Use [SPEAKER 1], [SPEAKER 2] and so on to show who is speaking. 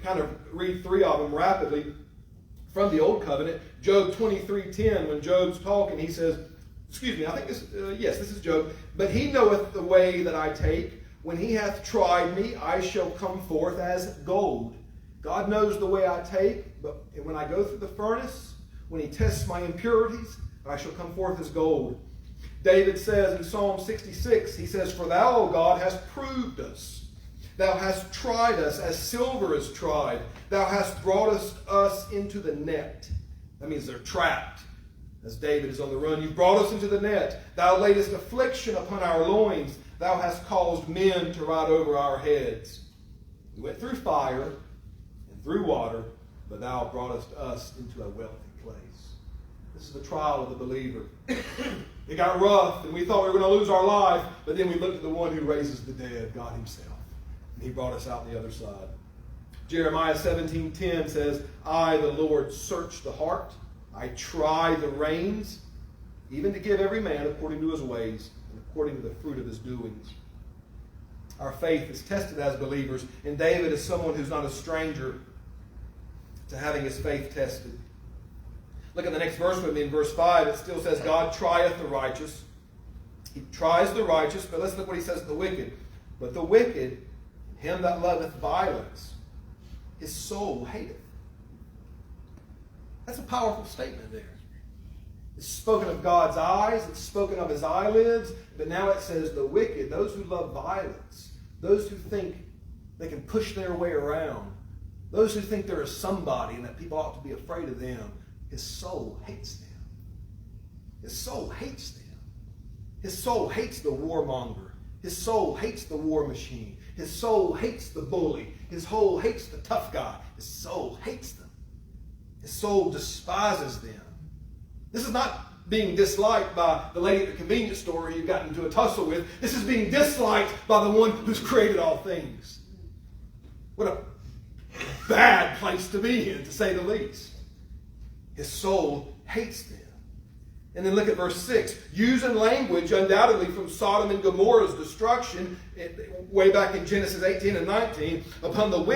[SPEAKER 1] kind of read three of them rapidly from the Old Covenant. Job 23:10, when Job's talking, he says, excuse me, I think this is Job. But he knoweth the way that I take. When he hath tried me, I shall come forth as gold. God knows the way I take, but when I go through the furnace, when he tests my impurities, I shall come forth as gold. David says in Psalm 66, he says, For thou, O God, hast proved us. Thou hast tried us as silver is tried. Thou hast brought us into the net. That means they're trapped. As David is on the run, you've brought us into the net. Thou laidest affliction upon our loins. Thou hast caused men to ride over our heads. We went through fire and through water, but thou broughtest us into a wealthy place. This is the trial of the believer. It got rough, and we thought we were going to lose our life, but then we looked at the one who raises the dead, God himself. And he brought us out the other side. Jeremiah 17:10 says, I, the Lord, search the heart. I try the reins, even to give every man according to his ways and according to the fruit of his doings. Our faith is tested as believers, and David is someone who's not a stranger to having his faith tested. Look at the next verse with me. In verse 5, it still says, God trieth the righteous. He tries the righteous, but let's look what he says to the wicked. But the wicked, him that loveth violence, his soul hateth. That's a powerful statement there. It's spoken of God's eyes. It's spoken of his eyelids. But now it says the wicked, those who love violence, those who think they can push their way around, those who think there is somebody and that people ought to be afraid of them, his soul hates them. His soul hates them. His soul hates the warmonger. His soul hates the war machine. His soul hates the bully. His soul hates the tough guy. His soul hates them. His soul despises them. This is not being disliked by the lady at the convenience store you got into a tussle with. This is being disliked by the one who's created all things. What a bad place to be in, to say the least. His soul hates them. And then look at verse 6. Using language undoubtedly from Sodom and Gomorrah's destruction, way back in Genesis 18 and 19, upon the wicked